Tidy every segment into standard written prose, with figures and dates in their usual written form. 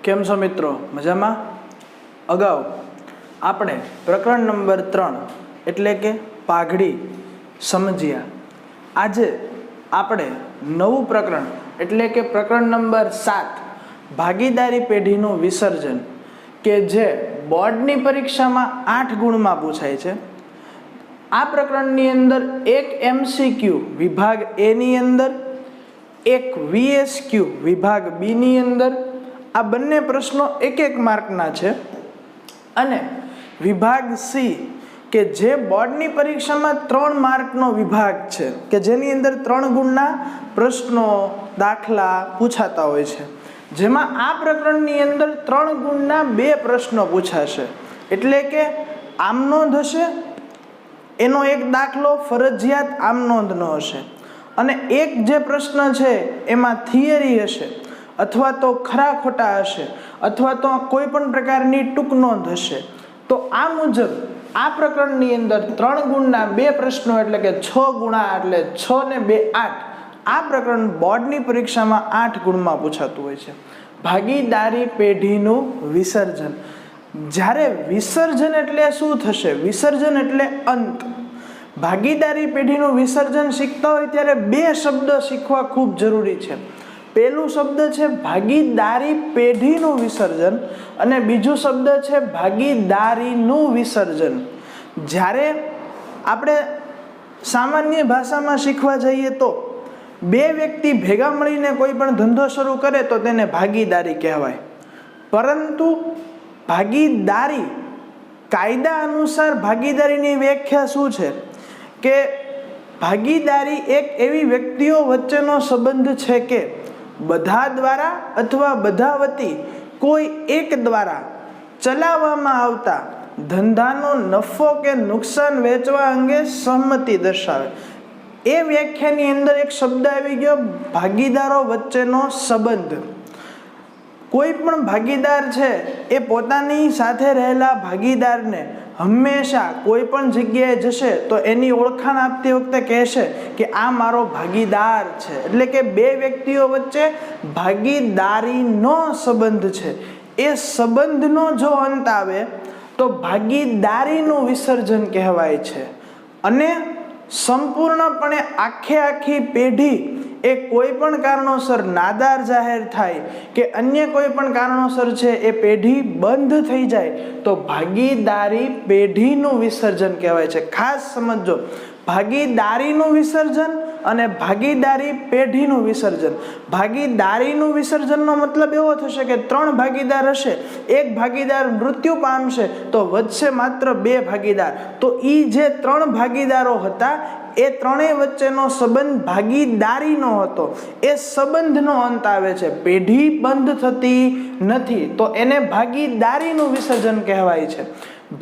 કેમ છો મિત્રો? મજામાં? અગાઉ આપણે પ્રકરણ નંબર 3 એટલે કે પાઘડી સમજ્યા. આજે આપણે નવું પ્રકરણ એટલે કે પ્રકરણ નંબર 7 ભાગીદારી પેઢીનું વિસર્જન કે જે બોર્ડની પરીક્ષામાં 8 ગુણમાં પૂછાય છે. આ પ્રકરણની અંદર એક MCQ વિભાગ A ની અંદર, એક VSQ વિભાગ B ની અંદર, આ બંને પ્રશ્નો એક માર્કના છે. અને વિભાગ C કે જે બોર્ડની પરીક્ષામાં 3 માર્કનો વિભાગ છે કે જેની અંદર 3 ગુણના પ્રશ્નો દાખલા પૂછાતા હોય છે, જેમાં આ પ્રકરણની અંદર 3 ગુણના 2 પ્રશ્નો પૂછાશે. એટલે કે આમ નોંધ હશે, એનો એક દાખલો ફરજિયાત આમ નોંધનો હશે, અને એક જે પ્રશ્ન છે એમાં થિયરી હશે, અથવા તો ખરા ખોટા હશે, અથવા તો કોઈ પણ પ્રકારની ટૂંક નોંધ હશે. તો આ મુજબ આ પ્રકરણની અંદર 3 ગુણના 2 પ્રશ્નો એટલે કે 6 ગુણા એટલે 6 ને 2 8. આ પ્રકરણ બોર્ડની પરીક્ષામાં 8 ગુણમાં પૂછાતું હોય છે. ભાગીદારી પેઢીનું વિસર્જન. જ્યારે વિસર્જન એટલે શું થશે? વિસર્જન એટલે અંત. ભાગીદારી પેઢીનું વિસર્જન શીખતા હોય ત્યારે 2 શબ્દ શીખવા ખૂબ જરૂરી છે. પહેલું શબ્દ છે ભાગીદારી પેઢીનું વિસર્જન અને બીજું શબ્દ છે ભાગીદારીનું વિસર્જન. જ્યારે આપણે સામાન્ય ભાષામાં શીખવા જઈએ તો 2 વ્યક્તિ ભેગા મળીને કોઈ પણ ધંધો શરૂ કરે તો તેને ભાગીદારી કહેવાય. પરંતુ ભાગીદારી કાયદા અનુસાર ભાગીદારીની વ્યાખ્યા શું છે કે ભાગીદારી એક એવી વ્યક્તિઓ વચ્ચેનો સંબંધ છે કે બધા દ્વારા અથવા બધા વતી કોઈ એક દ્વારા ચલાવવામાં આવતા ધંધાનો નફો કે નુકસાન વેચવા અંગે સહમતિ દર્શાવે. એ વ્યાખ્યાની અંદર એક શબ્દ આવી ગયો, ભાગીદારો વચ્ચેનો સંબંધ. કોઈ પણ ભાગીદાર છે એ પોતાની સાથે રહેલા ભાગીદારને હંમેશા કોઈ પણ જગ્યાએ જશે તો એની ઓળખાણ આપતી વખતે કહેશે કે આ મારો ભાગીદાર છે. એટલે કે 2 વ્યક્તિઓ વચ્ચે ભાગીદારીનો સંબંધ છે. એ સંબંધનો જો અંત આવે તો ભાગીદારીનું વિસર્જન કહેવાય છે. અને સંપૂર્ણપણે આખી પેઢી એ કોઈ પણ કારણોસર નાદાર જાહેર થાય કે અન્ય કોઈ પણ કારણોસર છે એ પેઢી બંધ થઈ જાય તો ભાગીદારી પેઢીનું વિસર્જન કહેવાય છે. ખાસ સમજો, ભાગીદારીનું વિસર્જન અને ભાગીદારી પેઢીનું વિસર્જન. ભાગીદારીનું વિસર્જનનો મતલબ એવો થશે કે 3 ભાગીદાર હશે, એક ભાગીદાર મૃત્યુ પામશે તો વધશે માત્ર 2 ભાગીદાર. તો એ જે 3 ભાગીદારો હતા એ ત્રણેય વચ્ચેનો સંબંધ ભાગીદારીનો હતો. એ સંબંધનો અંત આવે છે, પેઢી બંધ થતી નથી, તો એને ભાગીદારીનું વિસર્જન કહેવાય છે.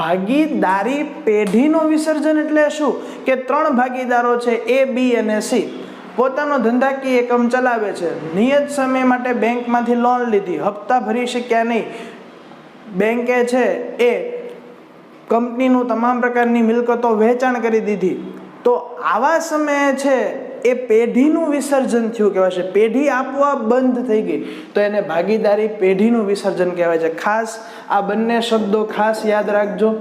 ભાગીદારી પેઢીનું વિસર્જન એટલે શું કે 3 ભાગીદારો છે A, B અને C, પોતાનો ધંધાકીય એકમ ચલાવે છે. નિયત સમય માટે બેંકમાંથી લોન લીધી, હપ્તા ભરી શક્યા નહીં, બેંકે છે એ કંપનીનું તમામ પ્રકારની મિલકતો વેચાણ કરી દીધી. તો આવા સમયે છે એ પેઢીનું વિસર્જન થયું કહેવાય છે. પેઢી આપોઆપ બંધ થઈ ગઈ તો એને ભાગીદારી પેઢીનું વિસર્જન કહેવાય છે. ખાસ આ બંને શબ્દો ખાસ યાદ રાખજો.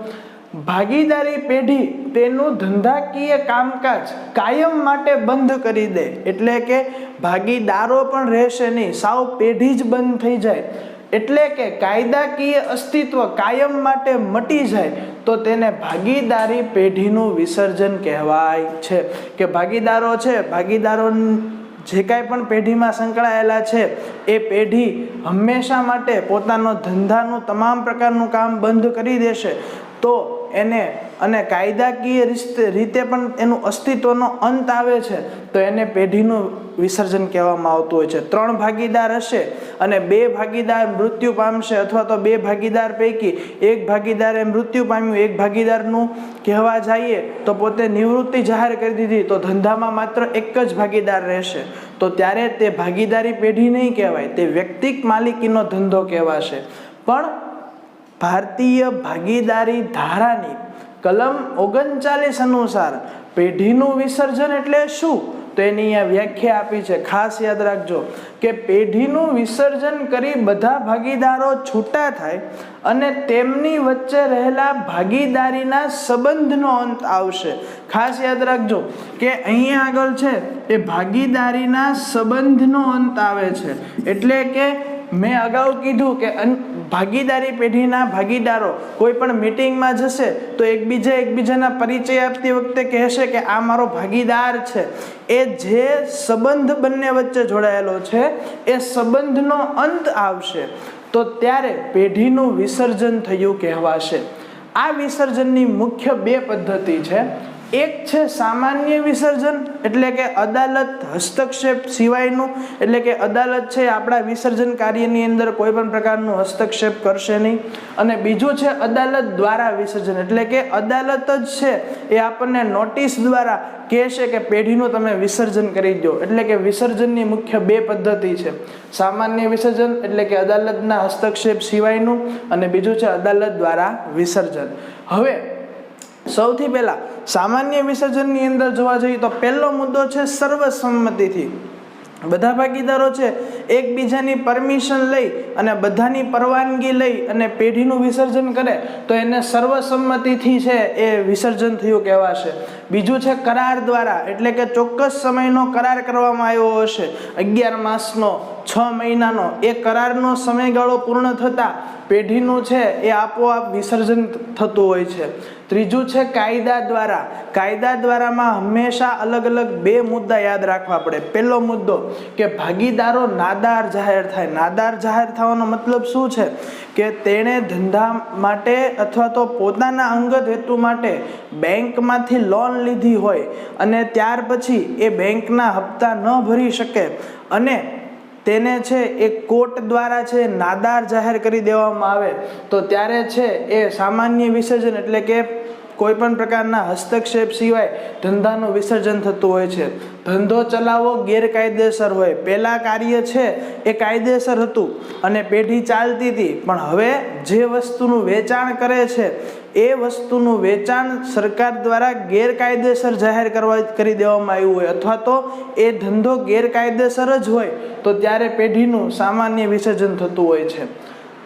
ભાગીદારી પેઢી તેનું ધંધાકીય કામકાજ કાયમ માટે બંધ કરી દે, એટલે કે ભાગીદારો પણ રહેશે નહીં, સાવ પેઢી જ બંધ થઈ જાય, એટલે કે કાયદાકીય અસ્તિત્વ કાયમ માટે મટી જાય તો તેને ભાગીદારી પેઢીનું વિસર્જન કહેવાય છે. કે ભાગીદારો છે, ભાગીદારો જે કાંઈ પણ પેઢીમાં સંકળાયેલા છે એ પેઢી હંમેશા માટે પોતાનો ધંધાનું તમામ પ્રકારનું કામ બંધ કરી દેશે તો એને, અને કાયદાકીય રીતે પણ એનું અસ્તિત્વનો અંત આવે છે તો એને પેઢીનું વિસર્જન કહેવામાં આવતું હોય છે. 3 ભાગીદાર હશે અને 2 ભાગીદાર મૃત્યુ પામશે, અથવા તો 2 ભાગીદાર પૈકી એક ભાગીદારે મૃત્યુ પામ્યું, એક ભાગીદારનું કહેવા જઈએ તો પોતે નિવૃત્તિ જાહેર કરી દીધી તો ધંધામાં માત્ર એક જ ભાગીદાર રહેશે, તો ત્યારે તે ભાગીદારી પેઢી નહીં કહેવાય, તે વ્યક્તિગત માલિકીનો ધંધો કહેવાશે. પણ ભારતીય ભાગીદારી ધારાની કલમ 39 અનુસાર પેઢીનું વિસર્જન એટલે શું તો એની અહીંયા વ્યાખ્યા આપી છે, ખાસ યાદ રાખજો કે પેઢીનું વિસર્જન કરી બધા ભાગીદારો છૂટા થાય અને તેમની વચ્ચે રહેલા ભાગીદારીના સંબંધનો અંત આવશે. ખાસ યાદ રાખજો કે અહીંયા આગળ છે એ ભાગીદારીના સંબંધનો અંત આવે છે. એટલે કે મેં અગાઉ કીધું કે ભાગીદારી પેઢીના ભાગીદારો કોઈ પણ મીટિંગમાં જશે તો એકબીજાના પરિચય આપતી વખતે કહેશે કે આ મારો ભાગીદાર છે. એ જે સંબંધ બંને વચ્ચે જોડાયેલો છે એ સંબંધનો અંત આવશે તો ત્યારે પેઢીનું વિસર્જન થયું કહેવાશે. આ વિસર્જનની મુખ્ય બે પદ્ધતિ છે. એક છે સામાન્ય વિસર્જન, એટલે કે અદાલત હસ્તક્ષેપ સિવાયનું, એટલે કે અદાલત છે આપણા વિસર્જન કાર્યની અંદર કોઈ પણ પ્રકારનું હસ્તક્ષેપ કરશે નહીં. અને બીજું છે અદાલત દ્વારા વિસર્જન, એટલે કે અદાલત જ છે એ આપણને નોટિસ દ્વારા કહેશે કે પેઢીનું તમે વિસર્જન કરી દો. એટલે કે વિસર્જનની મુખ્ય બે પદ્ધતિ છે. સામાન્ય વિસર્જન એટલે કે અદાલતના હસ્તક્ષેપ સિવાયનું, અને બીજું છે અદાલત દ્વારા વિસર્જન. હવે સૌથી પહેલા સામાન્ય વિસર્જનની અંદર જોવા જઈએ તો પહેલો મુદ્દો છે સર્વસંમતિથી. બધા ભાગીદારો છે એકબીજાની પરમિશન લઈ અને બધાની પરવાનગી લઈ અને પેઢીનું વિસર્જન કરે તો એને સર્વસંમતિથી છે એ વિસર્જન થયું કહેવાશે. બીજું છે કરાર દ્વારા, એટલે કે ચોક્કસ સમયનો કરાર કરવામાં આવ્યો હશે, 11 માસનો, 6 મહિનાનો. એ કરારનો સમયગાળો પૂર્ણ થતા પેઢીનું છે એ આપોઆપ વિસર્જન થતું હોય છે. ત્રીજું છે કાયદા દ્વારા. કાયદા દ્વારામાં હંમેશા અલગ અલગ બે મુદ્દા યાદ રાખવા પડે. પહેલો મુદ્દો કે ભાગીદારો નાદાર જાહેર થાય. નાદાર જાહેર થવાનો મતલબ શું છે કે તેણે ધંધા માટે અથવા તો પોતાના અંગત હેતુ માટે બેંકમાંથી લોન લીધી હોય અને ત્યાર પછી એ બેંકના હપ્તા ન ભરી શકે અને તેને છે એ કોર્ટ દ્વારા છે નાદાર જાહેર કરી દેવામાં આવે તો ત્યારે છે એ સામાન્ય વિસર્જન, એટલે કે કોઈ પણ પ્રકારના હસ્તક્ષેપ સિવાય ધંધાનું વિસર્જન થતું હોય છે. ધંધો ચલાવવો ગેરકાયદેસર હોય, પહેલા કાર્ય છે એ કાયદેસર હતું અને પેઢી ચાલતી હતી, પણ હવે જે વસ્તુનું વેચાણ કરે છે એ વસ્તુનું વેચાણ સરકાર દ્વારા ગેરકાયદેસર જાહેર કરી દેવામાં આવ્યું હોય અથવા તો એ ધંધો ગેરકાયદેસર જ હોય તો ત્યારે પેઢીનું સામાન્ય વિસર્જન થતું હોય છે.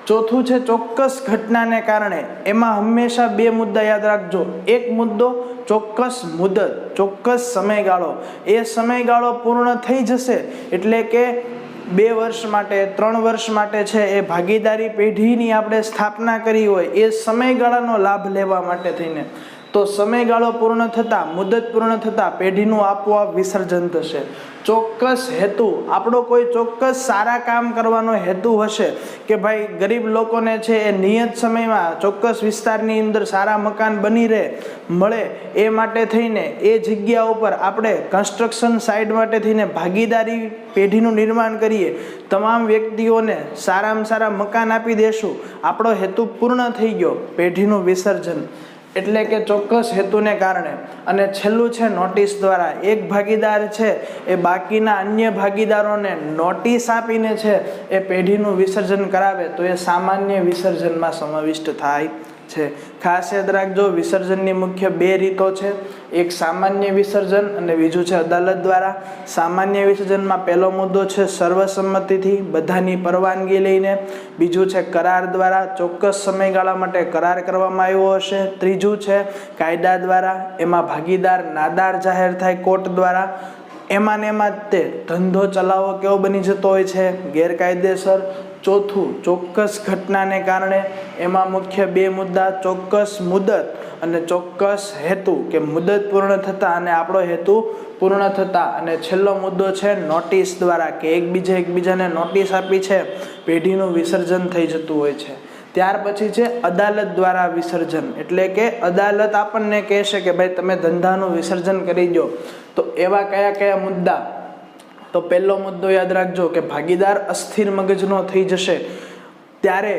ચોથું છે ચોક્કસ ઘટનાને કારણે. એમાં હંમેશા બે મુદ્દા યાદ રાખજો. એક મુદ્દો ચોક્કસ મુદત, ચોક્કસ સમયગાળો. એ સમયગાળો પૂર્ણ થઈ જશે એટલે કે 2 વર્ષ માટે, 3 વર્ષ માટે છે એ ભાગીદારી પેઢીની આપણે સ્થાપના કરી હોય એ સમયગાળાનો લાભ લેવા માટે થઈને તો સમયગાળો પૂર્ણ થતાં, મુદત પૂર્ણ થતાં પેઢીનું આપોઆપ વિસર્જન થશે. ચોક્કસ હેતુ, આપણો કોઈ ચોક્કસ સારા કામ કરવાનો હેતુ હશે કે ભાઈ ગરીબ લોકોને છે એ નિયત સમયમાં ચોક્કસ વિસ્તારની અંદર સારા મકાન બની રહે, મળે, એ માટે થઈને એ જગ્યા ઉપર આપણે કન્સ્ટ્રક્શન સાઇટ માટે થઈને ભાગીદારી પેઢીનું નિર્માણ કરીએ, તમામ વ્યક્તિઓને સારામાં સારા મકાન આપી દેશું, આપણો હેતુ પૂર્ણ થઈ ગયો. પેઢીનું વિસર્જન એટલે કે ચોક્કસ હેતુને કારણે. અને છેલ્લું છે નોટિસ દ્વારા. એક ભાગીદાર છે એ બાકીના અન્ય ભાગીદારોને નોટિસ આપીને છે એ પેઢીનું વિસર્જન કરાવે તો એ સામાન્ય વિસર્જનમાં સમાવિષ્ટ થાય છે. ખાસ યાદ રાખજો, વિસર્જનની મુખ્ય 2 રીતો છે. એક સામાન્ય વિસર્જન અને બીજું છે અદાલત દ્વારા. સામાન્ય વિસર્જનમાં પહેલો મુદ્દો છે સર્વસંમતિથી, બધાની પરવાનગી લઈને. બીજું છે કરાર દ્વારા, ચોક્કસ સમયગાળા માટે કરાર કરવામાં આવ્યો હશે. ત્રીજું છે કાયદા દ્વારા, એમાં ભાગીદાર નાદાર જાહેર થાય કોર્ટ દ્વારા. એમાં ને એમાં તે ધંધો ચલાવવો કેવો બની જતો હોય છે, ગેરકાયદેસર. ચોથું ચોક્કસ ઘટનાને કારણે. એમાં મુખ્ય 2 મુદ્દા, ચોક્કસ મુદત અને ચોક્કસ હેતુ, કે મુદત પૂર્ણ થતાં અને આપણો હેતુ પૂર્ણ થતાં. અને છેલ્લો મુદ્દો છે નોટિસ દ્વારા, કે એકબીજાને નોટિસ આપી છે પેઢીનું વિસર્જન થઈ જતું હોય છે. ત્યાર પછી છે અદાલત દ્વારા વિસર્જન, એટલે કે અદાલત આપણને કહેશે કે ભાઈ તમે ધંધાનું વિસર્જન કરી દો. તો એવા કયા કયા મુદ્દા? તો પહેલો મુદ્દો યાદ રાખજો કે ભાગીદાર અસ્થિર મગજનો થઈ જશે ત્યારે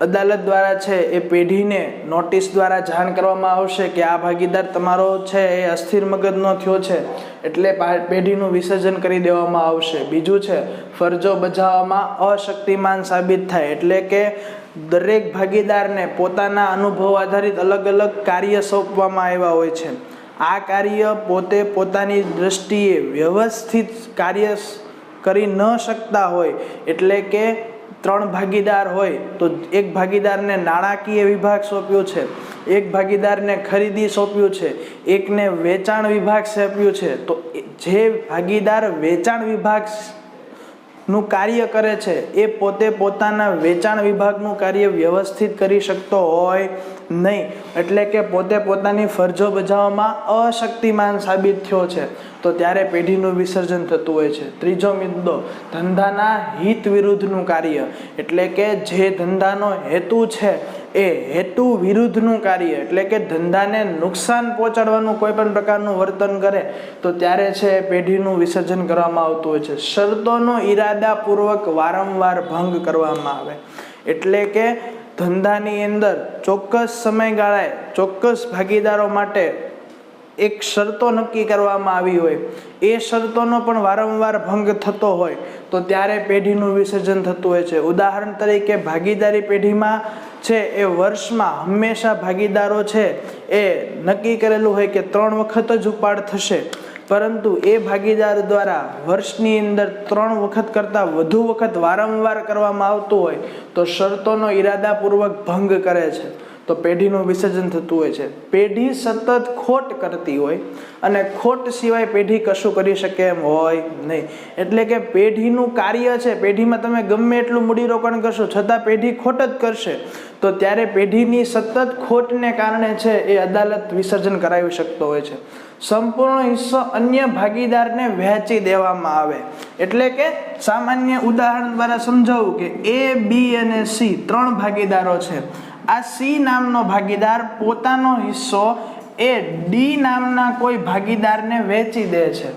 અદાલત દ્વારા છે એ પેઢીને નોટિસ દ્વારા જાણ કરવામાં આવશે કે આ ભાગીદાર તમારો છે એ અસ્થિર મગજનો થયો છે એટલે પેઢીનું વિસર્જન કરી દેવામાં આવશે. બીજું છે ફરજો બજાવવામાં અશક્તિમાન સાબિત થાય, એટલે કે દરેક ભાગીદારને પોતાના અનુભવ આધારિત અલગ અલગ કાર્ય સોંપવામાં આવ્યા હોય છે આ કાર્ય પોતે પોતાની દ્રષ્ટિએ વ્યવસ્થિત કાર્ય કરી ન શકતા હોય, એટલે કે 3 ભાગીદાર હોય તો એક ભાગીદારને નાણાકીય વિભાગ સોંપ્યો છે, એક ભાગીદારને ખરીદી સોંપ્યું છે, એકને વેચાણ વિભાગ સોંપ્યું છે, તો જે ભાગીદાર વેચાણ વિભાગ નું કાર્ય કરે છે એ પોતે પોતાના વેચાણ વિભાગનું કાર્ય વ્યવસ્થિત કરી શકતો હોય નહીં, એટલે કે પોતે પોતાની ફરજો બજાવવામાં અશક્તિમાન સાબિત થયો છે, તો ત્યારે પેઢીનું વિસર્જન થતું હોય છે. ત્રીજો મુદ્દો, ધંધાના હિત વિરુદ્ધનું કાર્ય, એટલે કે જે ધંધાનો હેતુ છે એ હેતુ વિરુદ્ધનું કાર્ય, એટલે કે ધંધાને નુકસાન પહોંચાડવાનું કોઈ પણ પ્રકારનું વર્તન કરે તો ત્યારે છે પેઢીનું વિસર્જન કરવામાં આવતું હોય છે. શરતોનો ઈરાદાપૂર્વક વારંવાર ભંગ કરવામાં આવે, એટલે કે ધંધાની અંદર ચોક્કસ સમયગાળાએ ચોક્કસ ભાગીદારો માટે એક શરતો નક્કી કરવામાં આવી હોય, એ શરતોનો પણ વારંવાર ભંગ થતો હોય તો ત્યારે પેઢીનું વિસર્જન થતું હોય છે. ઉદાહરણ તરીકે ભાગીદારી પેઢીમાં છે એ વર્ષમાં હંમેશા ભાગીદારો છે એ નક્કી કરેલું હોય કે 3 વખત જ ઉપાડ થશે, પરંતુ એ ભાગીદાર દ્વારા વર્ષની અંદર 3 વખત કરતાં વધુ વખત વારંવાર કરવામાં આવતું હોય તો શરતોનો ઈરાદાપૂર્વક ભંગ કરે છે, તો પેઢીનું વિસર્જન થતું હોય છે. પેઢી સતત ખોટ કરતી હોય અને ખોટ સિવાય પેઢી કશું કરી શકે એમ હોય નહીં, એટલે કે પેઢીનું કાર્ય છે, પેઢીમાં તમે ગમે એટલું મૂડીરોકાણ કરશો છતાં પેઢી ખોટ જ કરશે, તો ત્યારે પેઢીની સતત ખોટને કારણે છે એ અદાલત વિસર્જન કરાવી શકતો હોય છે. સંપૂર્ણ હિસ્સો અન્ય ભાગીદારને વહેંચી દેવામાં આવે, એટલે કે સામાન્ય ઉદાહરણ દ્વારા સમજાવું કે A, B અને C 3 ભાગીદારો છે. આ C નામનો ભાગીદાર પોતાનો હિસ્સો એ D નામના કોઈ ભાગીદારને વેચી દે છે,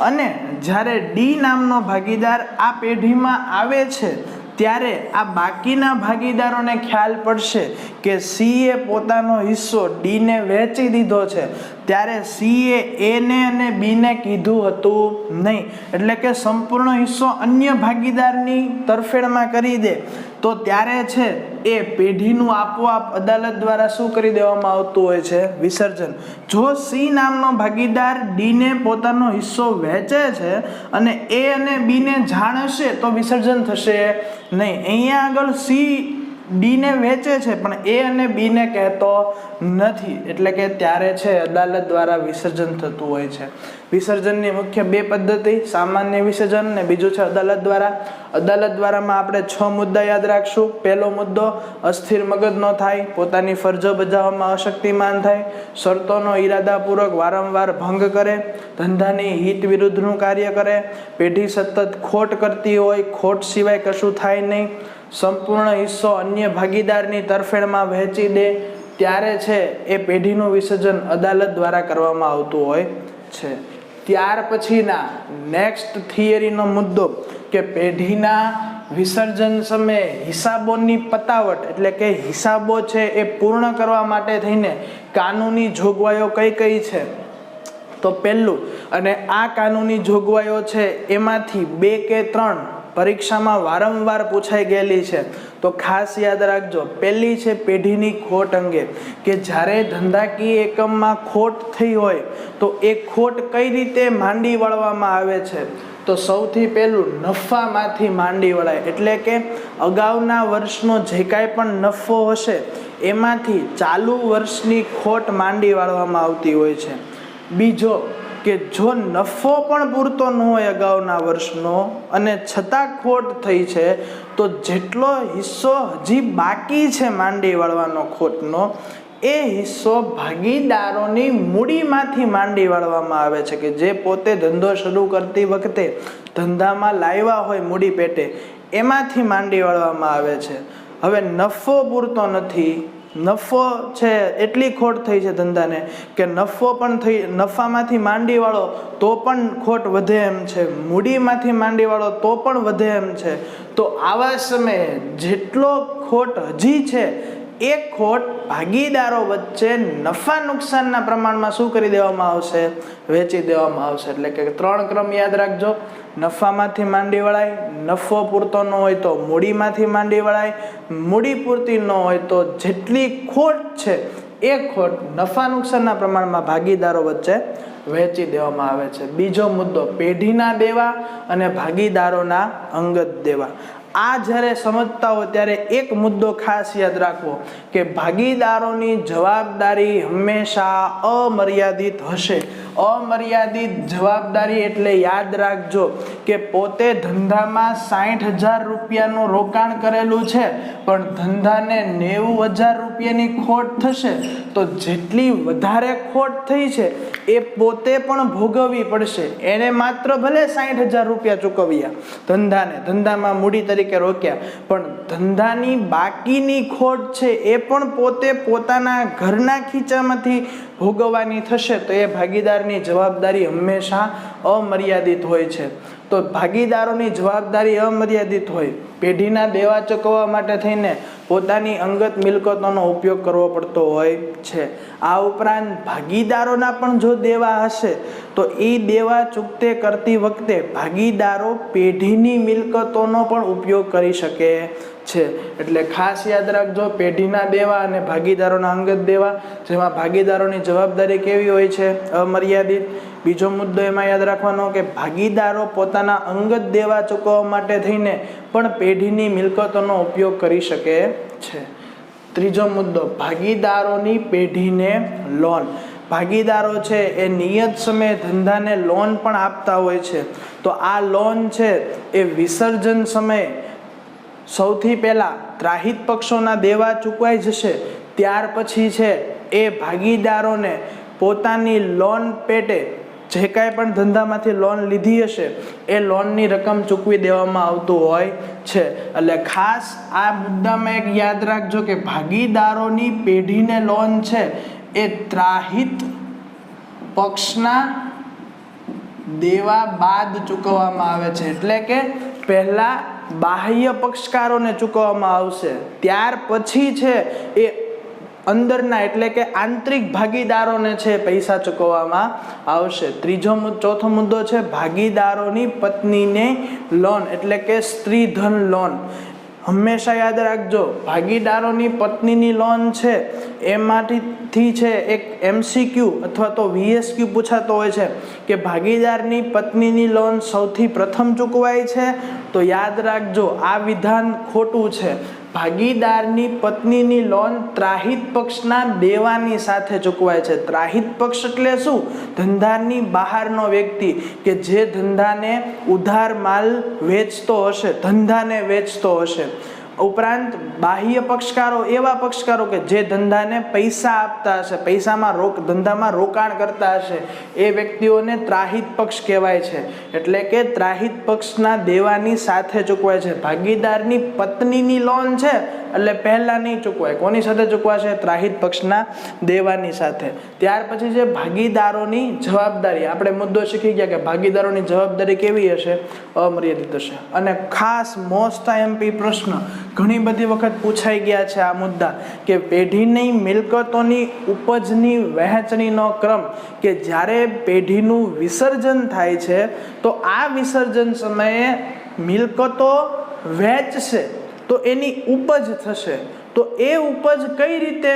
અને જ્યારે D નામનો ભાગીદાર આ પેઢીમાં આવે છે ત્યારે આ બાકીના ભાગીદારોને ખ્યાલ પડશે કે C એ પોતાનો હિસ્સો D ને વેચી દીધો છે, ત્યારે C એ A ને અને B ને કીધું હતું નહીં, એટલે કે સંપૂર્ણ હિસ્સો અન્ય ભાગીદારની તરફેણમાં કરી દે તો ત્યારે છે એ પેઢીનું આપોઆપ અદાલત દ્વારા શું કરી દેવામાં આવતું હોય છે? વિસર્જન. જો C નામનો ભાગીદાર D ને પોતાનો હિસ્સો વેચે છે અને A અને B ને જાણ હશે તો વિસર્જન થશે નહીં. અહીંયા આગળ C D ને વેચે છે પણ A અને B ને કહેતો નથી, એટલે કે ત્યારે છે અદાલત દ્વારા વિસર્જન થતું હોય છે. વિસર્જનની મુખ્ય 2 પદ્ધતિ, સામાન્ય વિસર્જન અને બીજું છે અદાલત દ્વારા. અદાલત દ્વારામાં આપણે 6 મુદ્દા યાદ રાખશું. પહેલો મુદ્દો, અસ્થિર મગજનો થાય, પોતાની ફરજો બજાવવામાં અશક્તિમાન થાય, શરતોનો ઈરાદાપૂર્વક વારંવાર ભંગ કરે, ધંધાની હિત વિરુદ્ધનું કાર્ય કરે, પેઢી સતત ખોટ કરતી હોય, ખોટ સિવાય કશું થાય નહીં, સંપૂર્ણ હિસ્સો અન્ય ભાગીદારની તરફેણમાં વહેંચી દે, ત્યારે છે એ પેઢીનું વિસર્જન અદાલત દ્વારા કરવામાં આવતું હોય છે. ત્યાર પછીના નેક્સ્ટ થિયરીનો મુદ્દો કે પેઢીના વિસર્જન સમયે હિસાબોની પતાવટ, એટલે કે હિસાબો છે એ પૂર્ણ કરવા માટે થઈને કાનૂની જોગવાઈઓ કઈ કઈ છે. તો પહેલું, અને આ કાનૂની જોગવાઈઓ છે એમાંથી 2 કે 3 પરીક્ષામાં વારંવાર પૂછાઈ ગયેલી છે, તો ખાસ યાદ રાખજો. પહેલી છે પેઢીની ખોટ અંગે, કે જ્યારે ધંધાકીય એકમમાં ખોટ થઈ હોય તો એ ખોટ કઈ રીતે માંડી વળવામાં આવે છે. તો સૌથી પહેલું નફામાંથી માંડી વળાય, એટલે કે અગાઉના વર્ષનો જે કાંઈ પણ નફો હશે એમાંથી ચાલુ વર્ષની ખોટ માંડી વાળવામાં આવતી હોય છે. બીજો, કે જો નફો પણ પૂરતો ન હોય અગાઉના વર્ષનો અને છતાં ખોટ થઈ છે તો જેટલો હિસ્સો હજી બાકી છે માંડી વાળવાનો ખોટનો, એ હિસ્સો ભાગીદારોની મૂડીમાંથી માંડી વાળવામાં આવે છે, કે જે પોતે ધંધો શરૂ કરતી વખતે ધંધામાં લાવ્યા હોય મૂડી પેટે એમાંથી માંડી વાળવામાં આવે છે. હવે નફો પૂરતો નથી, નફો છે એટલી ખોટ થઈ છે ધંધાને કે નફો પણ થઈ, નફામાંથી માંડી વાળો તો પણ ખોટ વધે એમ છે, મૂડીમાંથી માંડી વાળો તો પણ વધે એમ છે. તો આવા સમયે જેટલો ખોટ હજી છે એ ખોટ ભાગીદારો વચ્ચે નફા નુકસાનના પ્રમાણમાં શું કરી દેવામાં આવશે? વેચી દેવામાં આવશે. એટલે કે 3 ક્રમ યાદ રાખજો. નફામાંથી માંડી વળાય, નફો પૂરતો ન હોય તો મૂડીમાંથી માંડી વળાય, મૂડી પૂરતી ન હોય તો જેટલી ખોટ છે એ ખોટ નફા નુકસાનના પ્રમાણમાં ભાગીદારો વચ્ચે વહેંચી દેવામાં આવે છે. બીજો મુદ્દો પેઢીના દેવા અને ભાગીદારોના અંગત દેવા. આ જ્યારે સમજતા હો ત્યારે એક મુદ્દો ખાસ યાદ રાખવો કે ભાગીદારોની જવાબદારી હંમેશા અમર્યાદિત હશે. અમર્યાદિત જવાબદારી એટલે યાદ રાખજો કે પોતે ધંધામાં 60,000 રૂપિયાનું રોકાણ કરેલું છે પણ ધંધાને 90,000 રૂપિયાની ખોટ થશે તો જેટલી વધારે ખોટ થઈ છે એ પોતે પણ ભોગવવી પડશે. એને માત્ર ભલે 60,000 રૂપિયા ચૂકવ્યા ધંધામાં મૂડી તરીકે રોક્યા પણ ધંધાની બાકીની ખોટ છે એ પણ પોતે પોતાના ઘરના ખીચામાંથી ભોગવવાની થશે તો એ ભાગીદારની જવાબદારી હંમેશા અમર્યાદિત હોય છે. તો ભાગીદારોની જવાબદારી અમર્યાદિત હોય. પેઢીના દેવા ચૂકવવા માટે થઈને પોતાની અંગત મિલકતોનો ઉપયોગ કરવો પડતો હોય છે. આ ઉપરાંત ભાગીદારોના પણ જો દેવા હશે તો એ દેવા ચૂકતે કરતી વખતે ભાગીદારો પેઢીની મિલકતોનો પણ ઉપયોગ કરી શકે છે. એટલે ખાસ યાદ રાખજો પેઢીના દેવા અને ભાગીદારોના અંગત દેવા, જેમાં ભાગીદારોની જવાબદારી કેવી હોય છે? અમર્યાદિત. બીજો મુદ્દો એમાં યાદ રાખવાનો કે ભાગીદારો પોતાના અંગત દેવા ચૂકવવા માટે થઈને પણ પેઢીની મિલકતોનો ઉપયોગ કરી શકે છે. ત્રીજો મુદ્દો ભાગીદારોની પેઢીને લોન. ભાગીદારો છે એ નિયત સમયે ધંધાને લોન પણ આપતા હોય છે. તો આ લોન છે એ વિસર્જન સમયે સૌથી પહેલા ત્રાહિત પક્ષોના દેવા ચૂકવાઈ જશે, ત્યાર પછી છે એ ભાગીદારોને પોતાની લોન પેટે જે કાંઈ પણ ધંધામાંથી લોન લીધી હશે એ લોનની રકમ ચૂકવી દેવામાં આવતું હોય છે. એટલે ખાસ આ મુદ્દામાં એક યાદ રાખજો કે ભાગીદારોની પેઢીને લોન છે એ ત્રાહિત પક્ષના દેવા બાદ ચૂકવવામાં આવે છે. એટલે કે પહેલા બાહ્ય પક્ષકારોને ચૂકવવામાં આવશે, ત્યાર પછી છે એ અંદરના એટલે કે આંતરિક ભાગીદારોને છે પૈસા ચૂકવવામાં આવશે. ચોથો મુદ્દો છે ભાગીદારોની પત્નીને લોન એટલે કે સ્ત્રી ધન લોન. હંમેશા યાદ રાખજો ભાગીદારોની પત્નીની લોન છે એમાંથી છે એક MCQ અથવા તો VSQ પૂછાતો હોય છે કે ભાગીદારની પત્નીની લોન સૌથી પ્રથમ ચૂકવાય છે. તો યાદ રાખજો આ વિધાન ખોટું છે. ભાગીદારની પત્નીની લોન ત્રાહિત પક્ષના દેવાની સાથે ચૂકવાય છે. ત્રાહિત પક્ષ એટલે શું? ધંધાની બહારનો વ્યક્તિ કે જે ધંધાને ઉધાર માલ વેચતો હશે, ધંધાને વેચતો હશે. ઉપરાંત બાહ્ય પક્ષકારો એવા પક્ષકારો કે જે ધંધાને પૈસા આપતા હશે, ધંધામાં રોકાણ કરતા હશે, એ વ્યક્તિઓને ત્રાહિત પક્ષ કહેવાય છે. એટલે કે ત્રાહિત પક્ષના દેવાની સાથે ચૂકવાય છે. ભાગીદારની પત્નીની લોન છે એટલે પહેલા નહીં ચૂકવાય. કોની સાથે ચૂકવાશે? ત્રાહિત પક્ષના દેવાની સાથે. ત્યાર પછી છે ભાગીદારોની જવાબદારી. આપણે મુદ્દો શીખી ગયા કે ભાગીદારોની જવાબદારી કેવી હશે? અમર્યાદિત હશે. અને ખાસ મોસ્ટ MP પ્રશ્ન ઘણી બધી વખત પૂછાઈ ગયા છે આ મુદ્દા કે પેઢીની મિલકતોની ઉપજની વહેંચણીનો ક્રમ કે જ્યારે પેઢીનું વિસર્જન થાય છે તો આ વિસર્જન સમયે મિલકતો વહેંચશે તો એની ઉપજ થશે. તો એ ઉપજ કઈ રીતે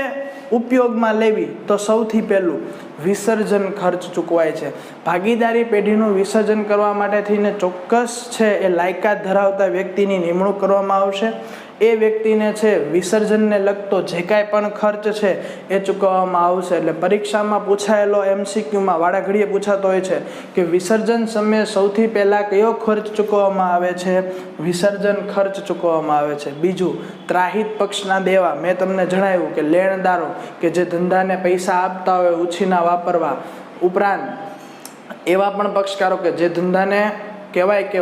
ઉપયોગમાં લેવી? તો સૌથી પહેલું વિસર્જન ખર્ચ ચૂકવાય છે. ભાગીદારી પેઢીનું વિસર્જન કરવા માટે થઈને ચોક્કસ છે એ લાયકાત ધરાવતા વ્યક્તિની નિમણૂક કરવામાં આવશે. એ વ્યક્તિને છે વિસર્જનને લગતો જે કાંઈ પણ ખર્ચ છે એ ચૂકવવામાં આવશે. એટલે પરીક્ષામાં પૂછાયેલો MCQમાં વાડાઘડીએ પૂછાતો હોય છે કે વિસર્જન સમયે સૌથી પહેલા કયો ખર્ચ ચૂકવવામાં આવે છે? વિસર્જન ખર્ચ ચૂકવવામાં આવે છે. બીજું ત્રાહિત પક્ષના દેવા. મેં તમને જણાવ્યું કે લેણદારો કે જે ધંધાને પૈસા આપતા હોય ઉછીના વાપરવા, ઉપરાંત એવા પણ પક્ષકારો કે જે ધંધાને કહેવાય કે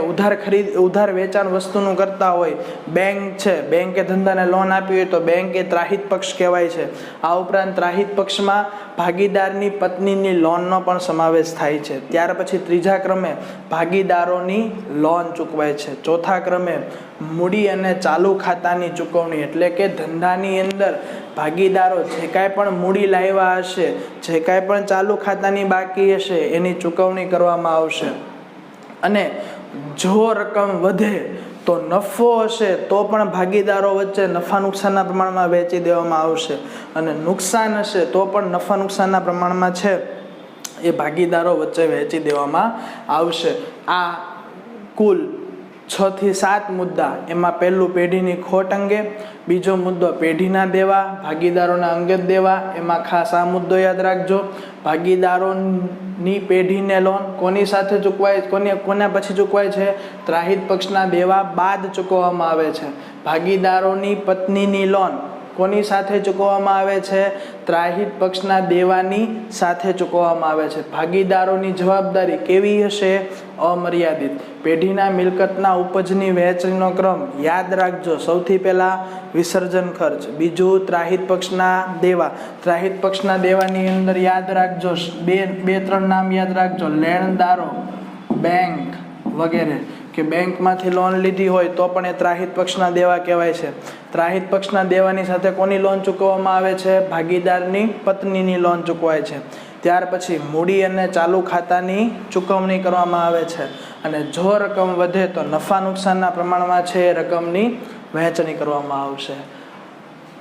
ઉધાર વેચાણ વસ્તુનું કરતા હોય. બેંક છે, બેંકે ધંધાને લોન આપી હોય તો બેંક એ ત્રાહિત પક્ષ કહેવાય છે. આ ઉપરાંત ત્રાહિત પક્ષમાં ભાગીદારની પત્નીની લોનનો પણ સમાવેશ થાય છે. ત્યાર પછી ત્રીજા ક્રમે ભાગીદારોની લોન ચૂકવાય છે. ચોથા ક્રમે મૂડી અને ચાલુ ખાતાની ચૂકવણી એટલે કે ધંધાની અંદર ભાગીદારો જે કાંઈ પણ મૂડી લાવ્યા હશે, જે કાંઈ પણ ચાલુ ખાતાની બાકી હશે એની ચૂકવણી કરવામાં આવશે. અને જો રકમ વધે તો નફો હશે તો પણ ભાગીદારો વચ્ચે નફા નુકસાનના પ્રમાણમાં વહેંચી દેવામાં આવશે, અને નુકસાન હશે તો પણ નફા નુકસાનના પ્રમાણમાં છે એ ભાગીદારો વચ્ચે વહેંચી દેવામાં આવશે. આ કુલ 6 થી 7 મુદ્દા. એમાં પહેલું પેઢીની ખોટ અંગે, બીજો મુદ્દો પેઢીના દેવા, ભાગીદારોના અંગત દેવા. એમાં ખાસ આ મુદ્દો યાદ રાખજો. ભાગીદારોની પેઢીને લોન કોની સાથે ચૂકવાય, કોના પછી ચૂકવાય છે? ત્રાહિત પક્ષના દેવા બાદ ચૂકવવામાં આવે છે. ભાગીદારોની પત્નીની લોન કોની સાથે ચૂકવવામાં આવે છે? ત્રાહિત પક્ષના દેવાની સાથે ચૂકવવામાં આવે છે. ભાગીદારોની જવાબદારી કેવી હશે? અમર્યાદિત. પેઢીના મિલકતના ઉપજની વહેંચણીનો ક્રમ યાદ રાખજો. સૌથી પહેલા વિસર્જન ખર્ચ, બીજું ત્રાહિત પક્ષના દેવા. ત્રાહિત પક્ષના દેવાની અંદર યાદ રાખજો બે ત્રણ નામ યાદ રાખજો: લેણદારો, બેંક વગેરે. કે બેંકમાંથી લોન લીધી હોય તો પણ એ ત્રાહિત પક્ષના દેવા કહેવાય છે. ત્રાહિત પક્ષના દેવાની સાથે કોની લોન ચૂકવવામાં આવે છે? ભાગીદારની પત્નીની લોન ચૂકવાય છે. ત્યાર પછી મૂડી અને ચાલુ ખાતાની ચૂકવણી કરવામાં આવે છે. અને જો રકમ વધે તો નફા નુકસાનના પ્રમાણમાં છે એ રકમની વહેંચણી કરવામાં આવશે.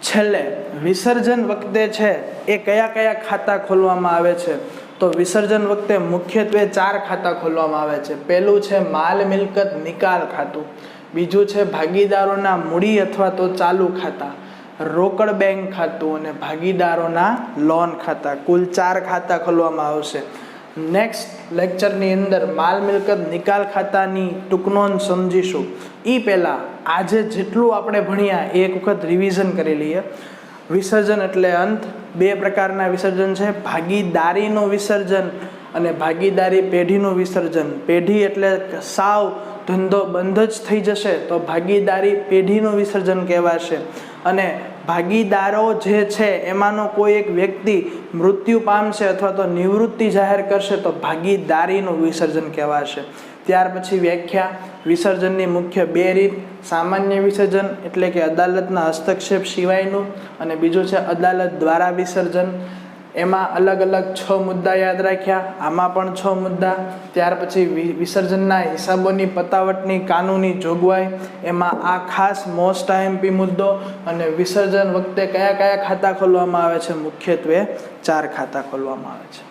છેલ્લે વિસર્જન વખતે છે એ કયા કયા ખાતા ખોલવામાં આવે છે? તો વિસર્જન વખતે મુખ્યત્વે 4 ખાતા ખોલવામાં આવે છે. પહેલું છે માલ મિલકત નિકાલ ખાતું, બીજું છે ભાગીદારોના મૂડી અથવા તો ચાલુ ખાતા, રોકડ બેંક ખાતું અને ભાગીદારોના લોન ખાતા. કુલ 4 ખાતા ખોલવામાં આવશે. નેક્સ્ટ લેક્ચરની અંદર માલ મિલકત નિકાલ ખાતાની ટૂંક નોંધ સમજીશું. એ પહેલાં આજે જેટલું આપણે ભણ્યા એ એક વખત રિવિઝન કરી લઈએ. વિસર્જન એટલે અંત. 2 પ્રકારના વિસર્જન છે: ભાગીદારીનું વિસર્જન અને ભાગીદારી પેઢીનું વિસર્જન. પેઢી એટલે સાવ ધંધો બંધ જ થઈ જશે તો ભાગીદારી પેઢીનું વિસર્જન કહેવાશે. અને ભાગીદારો જે છે એમાંનો કોઈ એક વ્યક્તિ મૃત્યુ પામશે અથવા તો નિવૃત્તિ જાહેર કરશે તો ભાગીદારીનું વિસર્જન કહેવાશે. ત્યાર પછી વ્યાખ્યા. વિસર્જનની મુખ્ય 2 રીત: સામાન્ય વિસર્જન એટલે કે અદાલતના હસ્તક્ષેપ સિવાયનું, અને બીજું છે અદાલત દ્વારા વિસર્જન. એમાં અલગ અલગ 6 મુદ્દા યાદ રાખ્યા. આમાં પણ 6 મુદ્દા. ત્યાર પછી વિસર્જનના હિસાબોની પતાવટની કાનૂની જોગવાઈ. એમાં આ ખાસ મોસ્ટ આઈએમપી મુદ્દો. અને વિસર્જન વખતે કયા કયા ખાતા ખોલવામાં આવે છે? મુખ્યત્વે 4 ખાતા ખોલવામાં આવે છે.